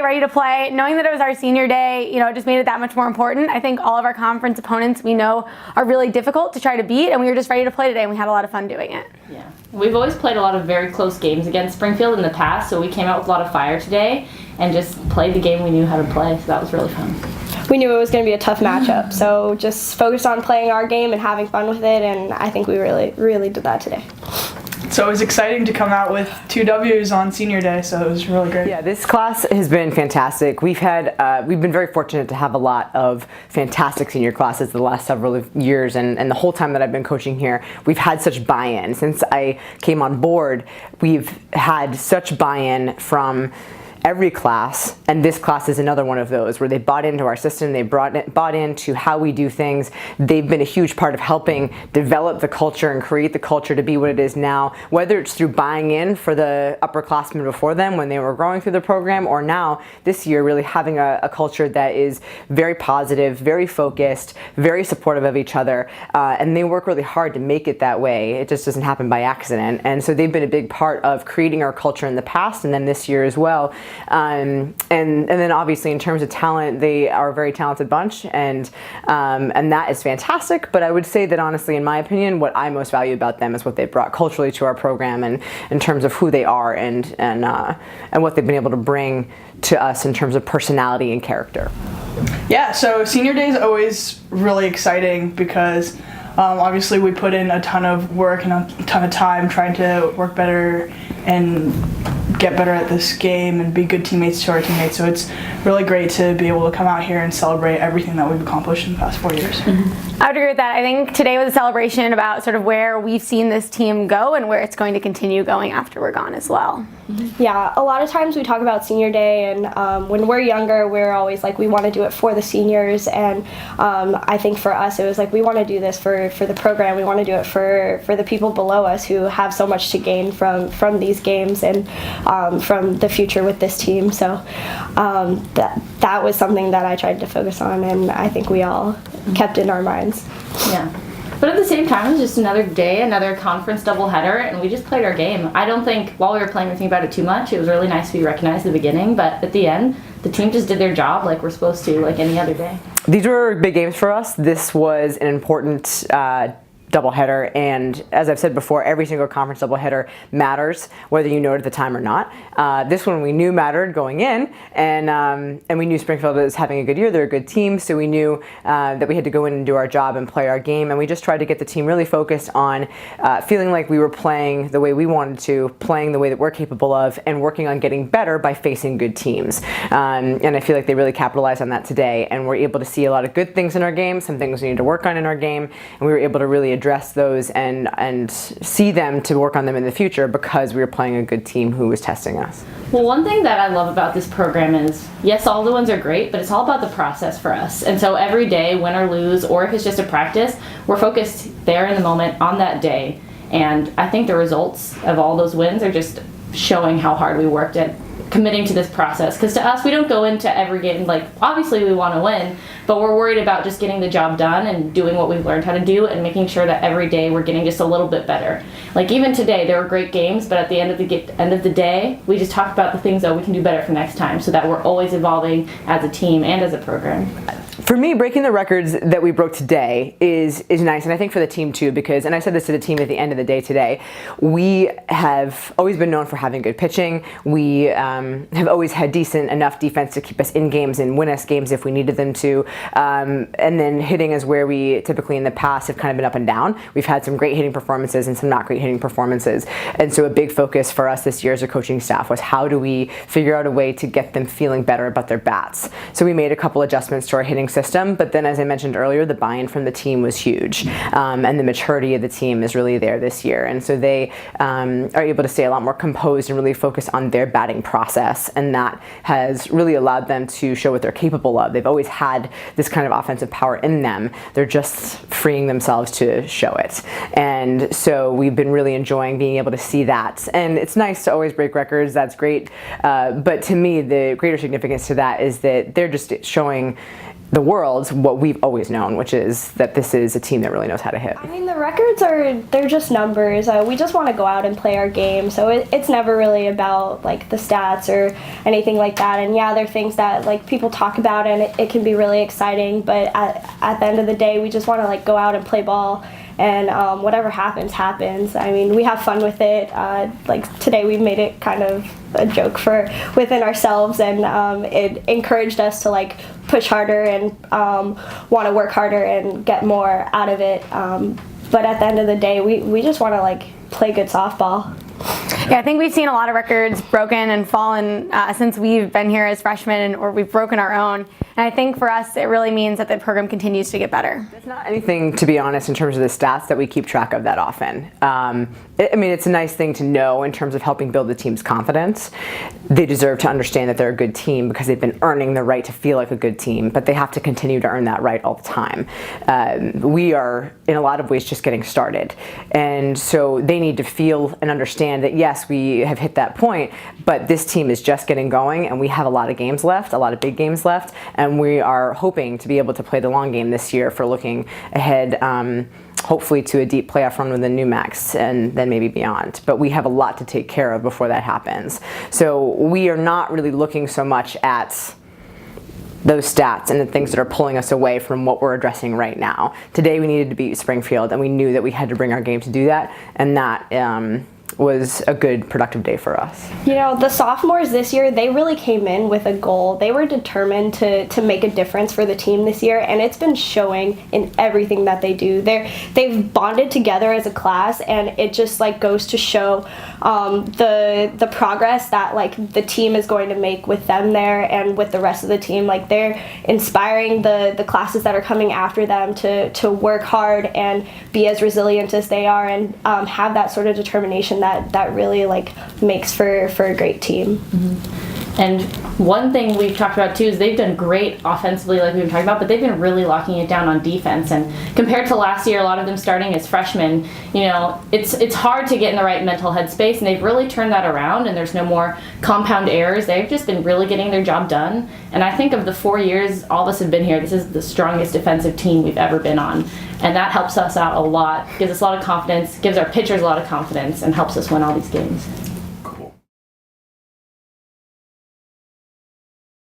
ready to play. Knowing that it was our senior day, it just made it that much more important. I think all of our conference opponents we know are really difficult to try to beat, and we were just ready to play today, and we had a lot of fun doing it. Yeah. We've always played a lot of very close games against Springfield in the past, so we came out with a lot of fire today and just played the game we knew how to play, so that was really fun. We knew it was going to be a tough matchup, so just focused on playing our game and having fun with it, and I think we really, really did that today. So it was exciting to come out with 2 W's on senior day, so it was really great. Yeah, this class has been fantastic. We've been very fortunate to have a lot of fantastic senior classes the last several years, and the whole time that I've been coaching here, we've had such buy-in. Since I came on board, we've had such buy-in from every class, and this class is another one of those where they bought into our system, they bought into how we do things. They've been a huge part of helping develop the culture and create the culture to be what it is now, whether it's through buying in for the upperclassmen before them when they were growing through the program, or now this year really having a culture that is very positive, very focused, very supportive of each other, and they work really hard to make it that way. It just doesn't happen by accident, and so they've been a big part of creating our culture in the past and then this year as well. And then obviously in terms of talent, they are a very talented bunch, and that is fantastic. But I would say that honestly, in my opinion, what I most value about them is what they've brought culturally to our program, and in terms of who they are and what they've been able to bring to us in terms of personality and character. Yeah, so senior day is always really exciting because obviously we put in a ton of work and a ton of time trying to work better and get better at this game and be good teammates to our teammates. So it's really great to be able to come out here and celebrate everything that we've accomplished in the past 4 years. Mm-hmm. I would agree with that. I think today was a celebration about sort of where we've seen this team go and where it's going to continue going after we're gone as well. Mm-hmm. Yeah, a lot of times we talk about senior day, and when we're younger, we're always like, we want to do it for the seniors, and I think for us, it was like, we want to do this for the program. We want to do it for the people below us who have so much to gain from these games and from the future with this team. So that was something that I tried to focus on, and I think we all kept in our minds. Yeah. But at the same time, it was just another day, another conference doubleheader, and we just played our game. I don't think, while we were playing, we think about it too much. It was really nice to be recognized at the beginning, but at the end, the team just did their job like we're supposed to, like any other day. These were big games for us. This was an important doubleheader, and as I've said before, every single conference doubleheader matters, whether you know it at the time or not. This one we knew mattered going in, and we knew Springfield was having a good year. They're a good team, so we knew that we had to go in and do our job and play our game, and we just tried to get the team really focused on feeling like we were playing the way we wanted to, playing the way that we're capable of, and working on getting better by facing good teams. And I feel like they really capitalized on that today, and we're able to see a lot of good things in our game, some things we need to work on in our game, and we were able to really address those and see them to work on them in the future because we were playing a good team who was testing us. Well, one thing that I love about this program is, yes, all the ones are great, but it's all about the process for us. And so every day, win or lose, or if it's just a practice, we're focused there in the moment on that day. And I think the results of all those wins are just showing how hard we worked at committing to this process. Because to us, we don't go into every game, like, obviously we want to win, but we're worried about just getting the job done and doing what we've learned how to do and making sure that every day we're getting just a little bit better. Like even today, there were great games, but at the end of the day, we just talked about the things that we can do better for next time so that we're always evolving as a team and as a program. For me, breaking the records that we broke today is nice, and I think for the team too, because, and I said this to the team at the end of the day today, we have always been known for having good pitching. We have always had decent enough defense to keep us in games and win us games if we needed them to, and then hitting is where we typically in the past have kind of been up and down. We've had some great hitting performances and some not great hitting performances, and so a big focus for us this year as a coaching staff was how do we figure out a way to get them feeling better about their bats. So we made a couple adjustments to our hitting system, but then as I mentioned earlier, the buy-in from the team was huge, and the maturity of the team is really there this year, and so they are able to stay a lot more composed and really focus on their batting process, and that has really allowed them to show what they're capable of. They've always had this kind of offensive power in them. They're just freeing themselves to show it, and so we've been really enjoying being able to see that, and it's nice to always break records. That's great, but to me the greater significance to that is that they're just showing the world what we've always known, which is that this is a team that really knows how to hit. I mean, the records they're just numbers. We just want to go out and play our game, so it's never really about like the stats or anything like that. And yeah, there are things that like people talk about and it can be really exciting, but at the end of the day, we just want to like go out and play ball. And whatever happens, happens. I mean, we have fun with it. Like today, we've made it kind of a joke for within ourselves, and it encouraged us to like push harder and want to work harder and get more out of it. But at the end of the day, we just want to like play good softball. Yeah, I think we've seen a lot of records broken and fallen since we've been here as freshmen, or we've broken our own. And I think for us, it really means that the program continues to get better. It's not anything, to be honest, in terms of the stats that we keep track of that often. I mean, it's a nice thing to know in terms of helping build the team's confidence. They deserve to understand that they're a good team because they've been earning the right to feel like a good team, but they have to continue to earn that right all the time. We are, in a lot of ways, just getting started. And so they need to feel and understand that, yes, we have hit that point, but this team is just getting going, and we have a lot of games left, a lot of big games left, and we are hoping to be able to play the long game this year for looking ahead, hopefully to a deep playoff run with the NUMAX and then maybe beyond. But we have a lot to take care of before that happens. So we are not really looking so much at those stats and the things that are pulling us away from what we're addressing right now. Today we needed to beat Springfield, and we knew that we had to bring our game to do that, and that was a good, productive day for us. You know, the sophomores this year, they really came in with a goal. They were determined to make a difference for the team this year, and it's been showing in everything that they do. They've bonded together as a class, and it just like goes to show the progress that like the team is going to make with them there and with the rest of the team. Like they're inspiring the classes that are coming after them to work hard and be as resilient as they are, and have that sort of determination that really like makes for a great team. Mm-hmm. And one thing we've talked about too is they've done great offensively, like we've been talking about, but they've been really locking it down on defense. And compared to last year, a lot of them starting as freshmen, you know, it's hard to get in the right mental headspace, and they've really turned that around, and there's no more compound errors. They've just been really getting their job done. And I think of the 4 years all of us have been here, this is the strongest defensive team we've ever been on. And that helps us out a lot, gives us a lot of confidence, gives our pitchers a lot of confidence, and helps us win all these games.